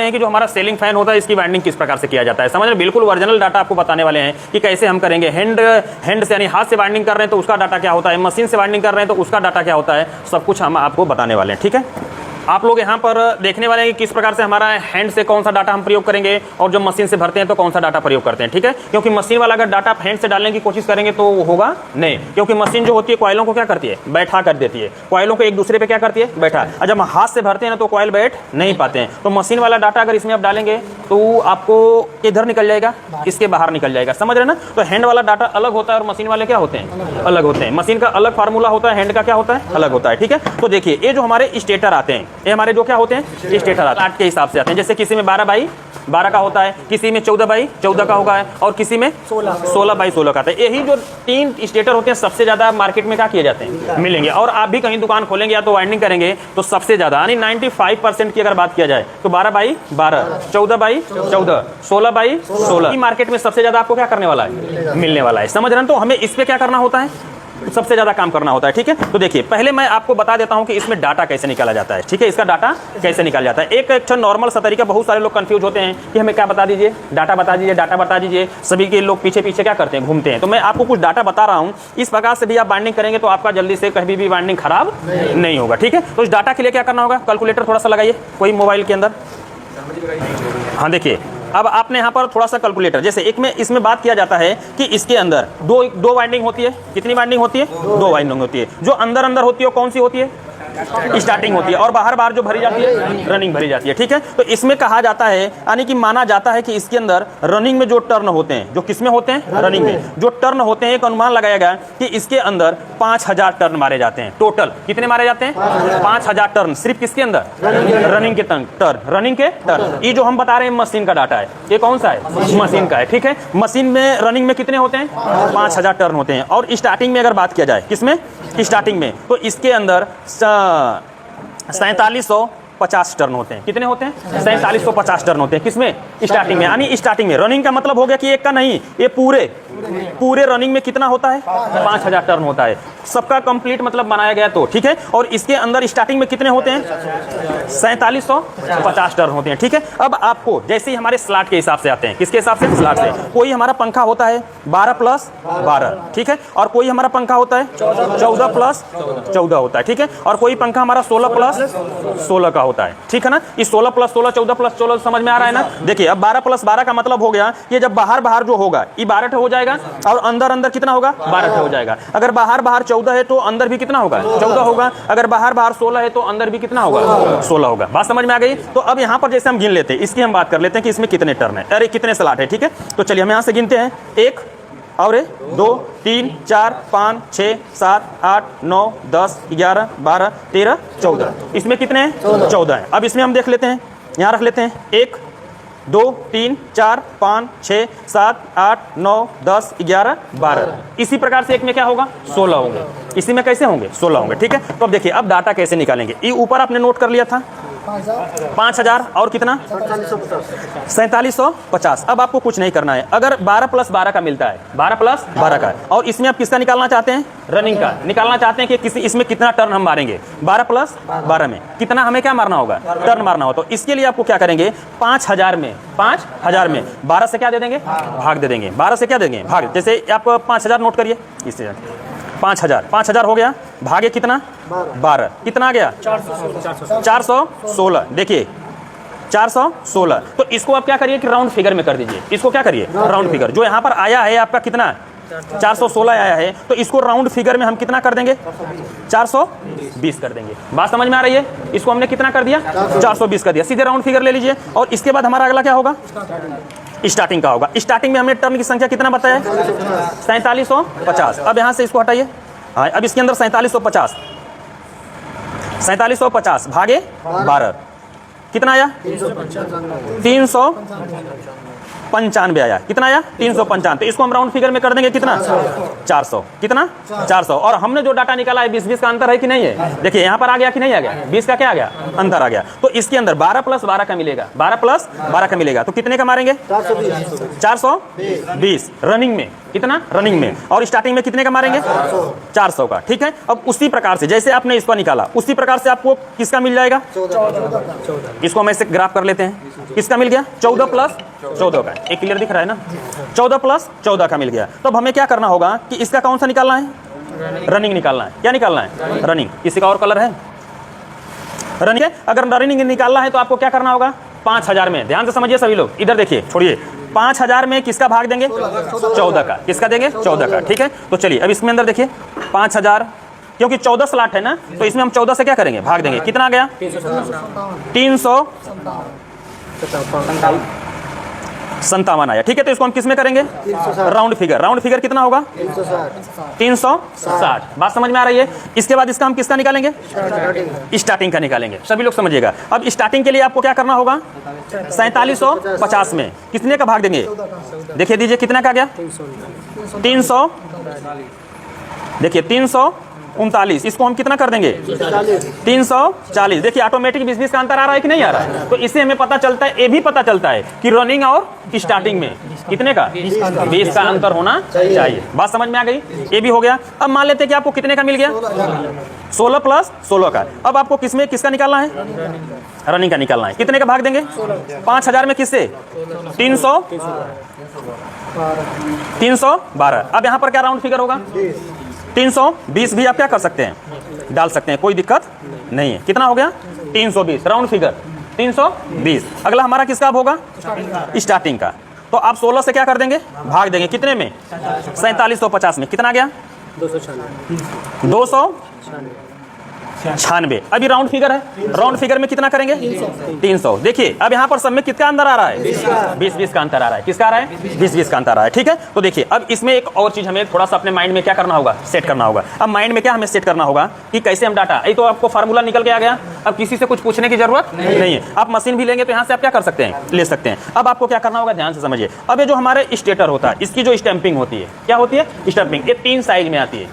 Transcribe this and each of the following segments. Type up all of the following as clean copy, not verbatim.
हैं कि जो हमारा सेलिंग फैन होता है इसकी वाइंडिंग किस प्रकार से किया जाता है। समझ रहे, बिल्कुल ओरिजिनल डाटा आपको बताने वाले हैं कि कैसे हम करेंगे। हैंड से यानी हाथ से वाइंडिंग कर रहे हैं तो उसका डाटा क्या होता है, मशीन से वाइंडिंग कर रहे हैं तो उसका डाटा क्या होता है, सब कुछ हम आपको बताने वाले हैं। ठीक है, आप लोग यहाँ पर देखने वाले हैं कि किस प्रकार से हमारा हैंड से कौन सा डाटा हम प्रयोग करेंगे और जब मशीन से भरते हैं तो कौन सा डाटा प्रयोग करते हैं। ठीक है, क्योंकि मशीन वाला अगर डाटा आप हैंड से डालने की कोशिश करेंगे तो होगा नहीं, क्योंकि मशीन जो होती है कॉइलों को क्या करती है, बैठा कर देती है। कॉइलों को एक दूसरे पे क्या करती है, बैठा। और जब हम हाथ से भरते हैं ना तो कॉइल बैठ नहीं पाते हैं। तो मशीन वाला डाटा अगर इसमें आप डालेंगे तो आपको इधर निकल जाएगा, इसके बाहर निकल जाएगा। समझ रहे ना। तो हैंड वाला डाटा अलग होता है और मशीन वाले क्या होते हैं, अलग होते हैं। मशीन का अलग फार्मूला होता है, हैंड का क्या होता है, अलग होता है। ठीक है, तो देखिए ये जो हमारे स्टेटर आते हैं, ये हमारे जो क्या होते हैं, स्टेटर आते हैं, 8 के हिसाब से आते हैं। जैसे किसी में 12/12 का होता है, किसी में 14/14 का होगा और किसी में 16/16 का आता है। यही जो 3 स्टेटर होते हैं सबसे ज्यादा मार्केट में क्या किए जाते हैं, मिलेंगे। और आप भी कहीं दुकान खोलेंगे या तो वाइंडिंग करेंगे तो सबसे ज्यादा यानी 95% की अगर बात किया जाए तो 12/12, 14/14, 16/16 मार्केट में सबसे ज्यादा आपको क्या करने वाला है, मिलने वाला है। समझ रहे हैं। तो हमें इस पे क्या करना होता है, सबसे ज्यादा काम करना होता है। ठीक है, तो देखिए पहले मैं आपको बता देता हूं कि इसमें डाटा कैसे निकाला जाता है। ठीक है, इसका डाटा कैसे निकाला जाता है। एक नॉर्मल सा तरीका, बहुत सारे लोग कंफ्यूज होते हैं कि हमें क्या बता दीजिए, डाटा बता दीजिए, डाटा बता दीजिए। सभी के लोग पीछे पीछे क्या करते हैं, घूमते हैं। तो मैं आपको कुछ डाटा बता रहा हूं, इस प्रकार से भी आप बाइंडिंग करेंगे तो आपका जल्दी से कभी भी बाइंडिंग खराब नहीं होगा। ठीक है, तो इस डाटा के लिए क्या करना होगा, कैलकुलेटर थोड़ा सा लगाइए कोई मोबाइल के अंदर। हाँ देखिए, अब आपने यहाँ पर थोड़ा सा कैलकुलेटर, जैसे एक में इसमें बात किया जाता है कि इसके अंदर दो वाइंडिंग होती है। कितनी वाइंडिंग होती है, 2 वाइंडिंग होती है। जो अंदर अंदर होती है कौन सी होती है, स्टार्टिंग होती है। और बाहर बाहर जो भरी जाती है, रनिंग भरी जाती है। ठीक है, तो इसमें कहा जाता है यानी कि माना जाता है कि इसके अंदर रनिंग में जो टर्न होते हैं, जो किसमें होते हैं, रनिंग में जो टर्न होते हैं, एक अनुमान लगाया गया कि इसके अंदर 5000 टर्न मारे जाते हैं। टोटल कितने मारे जाते हैं, 5000 टर्न सिर्फ किसके अंदर, रनिंग के टर्न, रनिंग के टर्न। ये जो हम बता रहे हैं मशीन का डाटा है, ये कौन सा है, मशीन का है। ठीक है, मशीन में रनिंग में कितने होते हैं, 5000 टर्न होते हैं। और स्टार्टिंग में अगर बात किया जाए, किसमें, स्टार्टिंग में, तो इसके अंदर 4750 टर्न होते हैं। कितने होते हैं, 4750 टर्न होते हैं। किसमें, स्टार्टिंग में। यानी स्टार्टिंग में रनिंग का मतलब हो गया कि एक का नहीं, ये पूरे रनिंग में कितना होता है, 5000 टर्न होता है। सबका कंप्लीट मतलब बनाया गया तो। ठीक है, और इसके अंदर स्टार्टिंग में कितने होते हैं, 4750 टर्न होते हैं। ठीक है, अब आपको जैसे ही हमारे स्लॉट के हिसाब से आते हैं, किसके हिसाब से, स्लॉट से। कोई हमारा पंखा होता है 12+12, ठीक है, और कोई हमारा पंखा होता है 14+14 होता है। ठीक है, और कोई पंखा हमारा 16+16 का होता है। ठीक है ना, इस 16+16, 14+14 समझ में आ रहा है ना। देखिए अब 12+12 का मतलब हो गया कि जब बाहर बाहर जो होगा ये 12 हो जाएगा और अंदर अंदर कितना होगा, 12 हो जाएगा। अगर बाहर बाहर 14 है तो अंदर भी कितना होगा, 14 होगा। अगर बाहर बाहर 16 है तो अंदर भी कितना होगा, 16 होगा। बात समझ में आ गई। तो अब यहाँ पर जैसे हम गिन लेते हैं, इसकी हम बात कर लेते हैं कि इसमें कितने टर्न है, अरे कितने स्लॉट है। ठीक है, तो चलिए हम यहाँ से गिनते हैं, 1 और 2 3 4 5 6 7 8 9 10 11 12 13 14। इसमें कितने हैं, 14 है। अब इसमें हम देख लेते हैं, यहाँ रख लेते हैं 1 2 3 4 5 6 7 8 9 10 11 12। इसी प्रकार से एक में क्या होगा, 16 होंगे। इसी में कैसे होंगे, 16 होंगे। ठीक है, तो अब देखिए अब डाटा कैसे निकालेंगे। ये ऊपर आपने नोट कर लिया था 5000 और कितना 4750। अब आपको कुछ नहीं करना है। अगर 12+12 का मिलता है, 12+12 का, और इसमें आप किसका निकालना चाहते हैं, रनिंग का निकालना चाहते हैं कि किसी इसमें कितना टर्न हम मारेंगे। 12+12 में कितना हमें क्या मारना होगा, टर्न मारना हो। तो इसके लिए आपको क्या करेंगे, 5000 में 12 से क्या दे देंगे, भाग दे देंगे। 12 से क्या देंगे, भाग। जैसे आप 5000 नोट करिए, इससे 5000 हो गया, भागे कितना 12, कितना आ गया 416। देखिए 416। तो इसको आप क्या करिए कि राउंड फिगर में कर दीजिए। इसको क्या करिए, राउंड फिगर। जो यहाँ पर आया है आपका कितना 416 आया है, तो इसको राउंड फिगर में हम कितना कर देंगे, 420 कर देंगे। बात समझ में आ रही है। इसको हमने कितना कर दिया, 420 कर दिया। सीधे राउंड फिगर ले लीजिए। और इसके बाद हमारा अगला क्या होगा, स्टार्टिंग का होगा। स्टार्टिंग में हमने टर्न की संख्या कितना बताया, 4750। अब यहाँ से इसको हटाइए। हाँ, अब इसके अंदर 4750 भागे 12 कितना आया, 395 आया। कितना आया, 395। तो इसको हम राउंड फिगर में कर देंगे कितना, 400। कितना 400। और हमने जो डाटा निकाला है 20-20 का अंतर है कि नहीं है। देखिए यहाँ पर आ गया कि नहीं आ गया, 20 का क्या आ गया, अंतर आ गया। तो इसके अंदर 12+12 का मिलेगा, 12+12 का मिलेगा। तो कितने का मारेंगे, 420 रनिंग में। कितना रनिंग में, और स्टार्टिंग में कितने का मारेंगे 400 का। ठीक है, अब उसी प्रकार से जैसे आपने इसको निकाला उसी प्रकार से आपको किसका मिल जाएगा, इसको हम ऐसे ग्राफ कर लेते हैं, किसका मिल गया 14 प्लस 14 का। एक क्लियर दिख रहा है ना, 14 प्लस 14 का मिल गया। तो अब हमें क्या करना होगा कि इसका कौन सा निकालना है, रनिंग निकालना है। क्या निकालना है, रनिंग। किसी का और कलर है, रनिंग है। अगर रनिंग निकालना है तो आपको क्या करना होगा, 5000 में, ध्यान से समझिए सभी लोग, इधर देखिए, छोड़िए, 5000 में किसका भाग देंगे 14 का, किसका देंगे 14 का। ठीक है, तो चलिए अब इसमें अंदर देखिए 5000, क्योंकि 14 स्लॉट है ना, तो इसमें हम 14 से क्या करेंगे, भाग देंगे। कितना आ गया 357 आया। ठीक है, तो इसको हम किस में करेंगे, राउंड फिगर। राउंड फिगर कितना होगा 360। बात समझ में आ रही है। इसके बाद इसका हम किसका निकालेंगे, स्टार्टिंग का निकालेगे। सभी लोग समझिएगा। अब स्टार्टिंग के लिए आपको क्या करना होगा, 4750 में कितने का भाग देंगे, देखिए दीजिए कितना का गया 300, देखिए 339, इसको हम कितना कर देंगे 340। देखिए ऑटोमेटिक 20-20 का अंतर आ रहा है कि नहीं आ रहा है। तो इससे हमें पता चलता है, ये भी पता चलता है कि रनिंग और स्टार्टिंग में कितने का 20 का अंतर होना चाहिए। बात समझ में आ गई, ये भी हो गया। अब मान लेते हैं कि आपको कितने का मिल गया 16 प्लस 16 का। अब आपको किसमें किसका निकालना है, रनिंग का निकालना है। कितने का भाग देंगे 5000 में किससे 312। अब यहाँ पर क्या राउंड फिगर होगा 320 भी आप क्या कर सकते हैं, डाल सकते हैं, कोई दिक्कत नहीं है। कितना हो गया 320, राउंड फिगर 320। अगला हमारा किसका अब होगा, स्टार्टिंग का। तो आप 16 से क्या कर देंगे, भाग देंगे कितने में 4750 में। कितना गया 296। अभी राउंड फिगर है, राउंड फिगर में कितना करेंगे 300। देखिए अब यहाँ पर सब में कितना अंदर आ रहा है 20-20 का अंतर आ रहा है। किसका आ रहा है 20-20 का अंतर आ रहा है। ठीक है, तो देखिए अब इसमें एक और चीज हमें थोड़ा सा अपने माइंड में क्या करना होगा, सेट करना होगा। अब माइंड में क्या हमें सेट करना होगा कि कैसे हम डाटा, ये तो आपको फार्मूला निकल के आ गया, अब किसी से कुछ पूछने की जरूरत नहीं है। आप मशीन भी लेंगे तो यहाँ से आप क्या कर सकते हैं, ले सकते हैं। अब आपको क्या करना होगा, ध्यान से समझिए। अब ये जो हमारे स्टेटर होता है, इसकी जो स्टैंपिंग होती है, क्या होती है स्टैंपिंग, ये 3 साइज में आती है।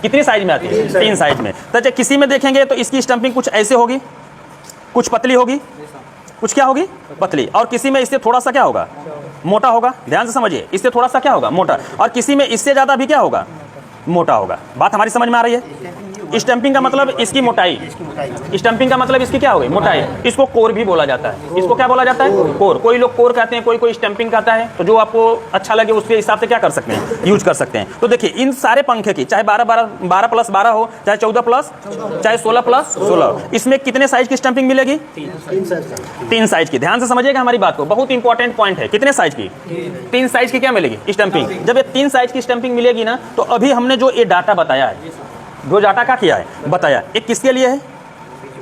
कितनी साइज में आती है 3 साइज में। तो किसी में देखेंगे तो इसकी स्टैंपिंग कुछ ऐसे होगी, कुछ पतली होगी, कुछ क्या होगी पतली, और किसी में इससे थोड़ा सा क्या होगा मोटा होगा। ध्यान से समझिए, इससे थोड़ा सा क्या होगा मोटा, और किसी में इससे ज्यादा भी क्या होगा मोटा होगा। बात हमारी समझ में आ रही है। स्टैंपिंग का मतलब इसकी मोटाई, स्टैंपिंग का मतलब इसकी क्या हो गई मोटाई। इसको कोर भी बोला जाता है। इसको क्या बोला जाता है, कोर। कोई लोग कोर कहते हैं, कोई स्टैंपिंग कहता है। तो जो आपको अच्छा लगे उसके हिसाब से क्या कर सकते हैं, यूज कर सकते हैं। तो देखिए इन सारे पंखे की, चाहे 12 प्लस 12 हो, चाहे 14 प्लस, चाहे 16 प्लस 16, इसमें कितने साइज की स्टैंपिंग मिलेगी 3 साइज की। ध्यान से समझिएगा हमारी बात को, बहुत इंपॉर्टेंट पॉइंट है। कितने साइज की 3 साइज की क्या मिलेगी स्टैंपिंग। जब ये 3 साइज की स्टैंपिंग मिलेगी ना, तो अभी हमने जो ये डाटा बताया है, जो डाटा का किया है बताया, एक किसके लिए है,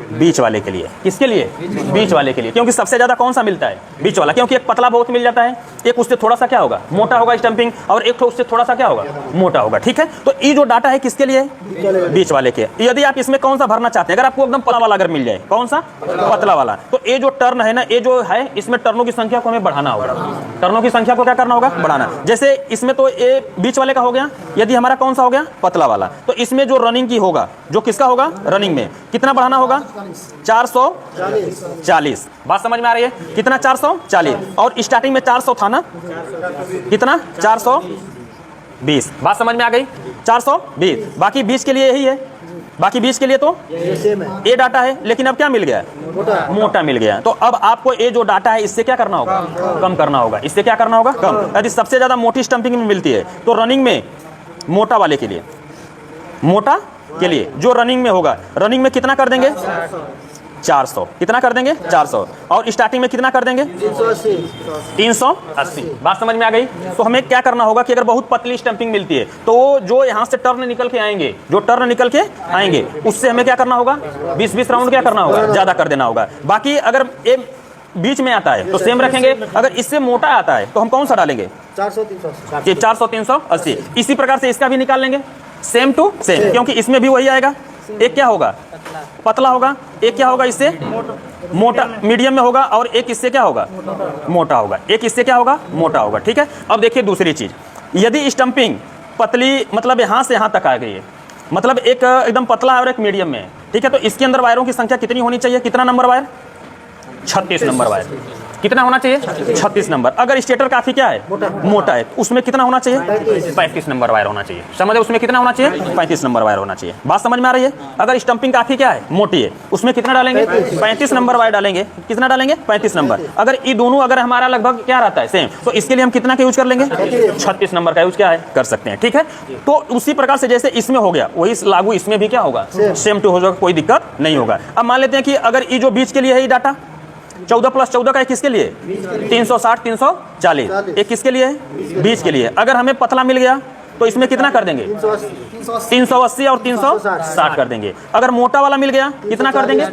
बीच वाले के लिए। किसके लिए, बीच वाले के लिए। क्योंकि सबसे ज्यादा कौन सा मिलता है, बीच वाला। क्योंकि एक पतला बहुत मिल जाता है, एक उससे थोड़ा सा क्या होगा मोटा होगा स्टैंपिंग, और एक उससे थोड़ा सा क्या होगा मोटा होगा। ठीक है, तो ये जो डाटा है किसके लिए, बीच वाले के। यदि आप इसमें कौन सा भरना चाहते हैं, अगर आपको एकदम पतला वाला अगर मिल जाए, कौन सा पतला वाला, तो ये जो टर्न है ना, ये जो है इसमें टर्नों की संख्या को हमें बढ़ाना होगा। टर्नों की संख्या को क्या करना होगा, बढ़ाना। जैसे इसमें तो ये बीच वाले का हो गया, यदि हमारा कौन सा हो गया पतला वाला, तो इसमें जो रनिंग की होगा, जो किसका होगा रनिंग में, कितना बढ़ाना होगा 440। बात समझ में आ रही है, कितना 440, और स्टार्टिंग में 400 था ना, कितना 420। बात समझ में आ गई 420। बाकी 20 के लिए यही है, बाकी 20 के लिए तो ये डाटा है। लेकिन अब क्या मिल गया, मोटा मिल गया। तो अब आपको ये जो डाटा है इससे क्या करना होगा, कम करना होगा। इससे क्या करना होगा, कम। यदि सबसे ज्यादा मोटी स्टैंपिंग में मिलती है तो रनिंग में मोटा वाले के लिए, मोटा के लिए जो रनिंग में होगा, रनिंग में कितना कर देंगे 400। कितना कर देंगे 400, और स्टार्टिंग में कितना कर देंगे 380। बात समझ में आ गई। तो हमें क्या करना होगा कि अगर बहुत पतली स्टैंपिंग मिलती है, तो जो यहाँ से टर्न निकल के आएंगे, जो टर्न निकल के आएंगे, उससे हमें क्या करना होगा 20-20 राउंड क्या करना होगा, ज्यादा कर देना होगा। बाकी अगर ये बीच में आता है तो सेम रखेंगे, अगर इससे मोटा आता है तो हम कौन सा डालेंगे 400-380। इसी प्रकार से इसका भी निकाल लेंगे, सेम टू सेम, क्योंकि इसमें भी वही आएगा। एक क्या होगा पतला होगा, एक क्या होगा इससे मोटा, मीडियम में होगा, और एक इससे क्या होगा मोटा होगा, एक इससे क्या होगा मोटा होगा। ठीक है, अब देखिए दूसरी चीज, यदि स्टंपिंग पतली मतलब यहाँ से यहाँ तक आ गई है, मतलब एक एकदम पतला है और एक मीडियम में है, ठीक है, तो इसके अंदर वायरों की संख्या कितनी होनी चाहिए, कितना नंबर वायर 36 नंबर वायर। कितना होना चाहिए 36 नंबर। अगर स्टेटर काफी क्या है मोटा है, उसमें कितना होना चाहिए 35 नंबर वायर होना चाहिए। समझे, उसमें कितना होना चाहिए 35 नंबर वायर होना चाहिए। बात समझ में आ रही है। अगर स्टंपिंग काफी क्या है मोटी है, उसमें कितना डालेंगे 35 नंबर वायर डालेंगे। कितना डालेंगे 35 नंबर। अगर ये दोनों अगर हमारा लगभग क्या रहता है सेम, तो इसके लिए हम कितना का यूज कर लेंगे 36 नंबर का यूज क्या है कर सकते हैं। ठीक है, तो उसी प्रकार से जैसे इसमें हो गया वही लागू इसमें भी क्या होगा सेम टू हो जाएगा, कोई दिक्कत नहीं होगा। अब मान लेते हैं कि अगर ये जो बीच के लिए है ये डाटा 14 + 14 का किसके लिए 360 340, ये किसके लिए है बीच के लिए। अगर हमें पतला मिल गया तो इसमें कितना कर देंगे 380 और 360 कर देंगे। अगर मोटा वाला मिल गया कितना कर देंगे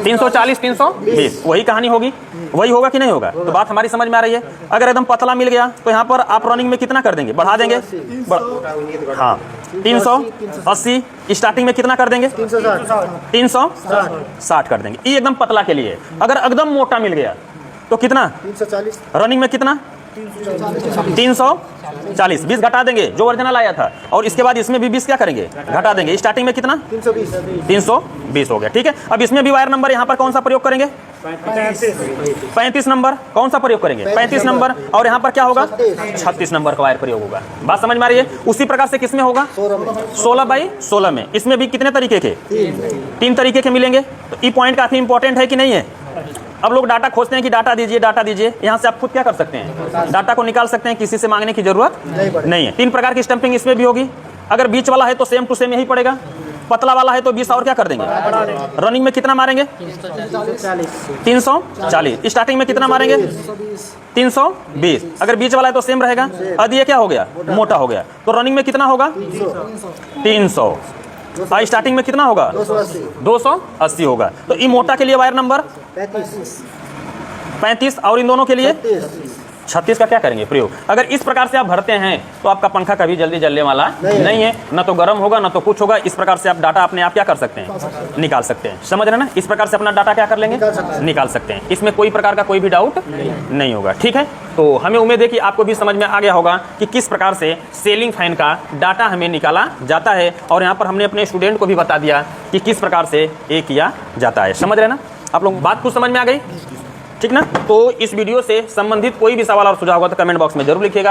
340 320। वही कहानी होगी, वही होगा कि नहीं होगा। तो बात हमारी समझ में आ रही है। अगर एकदम पतला मिल गया तो यहाँ पर आप रनिंग में कितना कर देंगे बढ़ा देंगे हाँ 380। स्टार्टिंग में कितना कर देंगे 360 कर देंगे। ये एकदम पतला के लिए। अगर एकदम मोटा मिल गया तो कितना 340, रनिंग में कितना 340 20 घटा देंगे जो ओरिजिनल आया था, और इसके बाद इसमें भी 20 क्या करेंगे घटा देंगे। स्टार्टिंग में कितना 320 हो गया। ठीक है, अब इसमें भी वायर नंबर यहाँ पर कौन सा प्रयोग करेंगे 35 नंबर। कौन सा प्रयोग करेंगे 35 नंबर, और यहाँ पर क्या होगा 36 नंबर का वायर प्रयोग होगा। बात समझ में आ रही है। उसी प्रकार से किसमें होगा 16/16 में। इसमें भी कितने तरीके के 3 तरीके के मिलेंगे। तो ये पॉइंट काफी इंपॉर्टेंट है कि नहीं है। अब लोग डाटा खोजते हैं कि डाटा दीजिए डाटा दीजिए, यहाँ से आप खुद क्या कर सकते हैं डाटा को निकाल सकते हैं, किसी से मांगने की जरूरत नहीं है। 3 प्रकार की स्टंपिंग इसमें भी होगी। अगर बीच वाला है तो सेम टू सेम यही पड़ेगा, पतला वाला है तो 20 और क्या कर देंगे रनिंग में कितना मारेंगे 340। स्टार्टिंग में कितना मारेंगे 320। अगर बीच वाला है तो सेम रहेगा। अब ये क्या हो गया मोटा हो गया, तो रनिंग में कितना होगा 300। स्टार्टिंग में कितना होगा 280 होगा। तो ई मोटा के लिए वायर नंबर 35 और इन दोनों के लिए 36 का क्या करेंगे प्रयोग। अगर इस प्रकार से आप भरते हैं तो आपका पंखा कभी जल्दी जलने वाला नहीं है, न तो गर्म होगा न तो कुछ होगा। इस प्रकार से आप डाटा अपने आप क्या कर सकते हैं निकाल सकते हैं। समझ रहे ना, इस प्रकार से अपना डाटा क्या कर लेंगे निकाल सकते हैं। इसमें कोई प्रकार का कोई भी डाउट नहीं होगा। ठीक है, तो हमें उम्मीद है कि आपको भी समझ में आ गया होगा कि किस प्रकार से सीलिंग फैन का डाटा हमें निकाला जाता है, और यहाँ पर हमने अपने स्टूडेंट को भी बता दिया कि किस प्रकार से ये किया जाता है। समझ रहे ना आप लोग, बात कुछ समझ में आ गई ठीक ना। तो इस वीडियो से संबंधित कोई भी सवाल और सुझाव होगा तो कमेंट बॉक्स में जरूर लिखिएगा।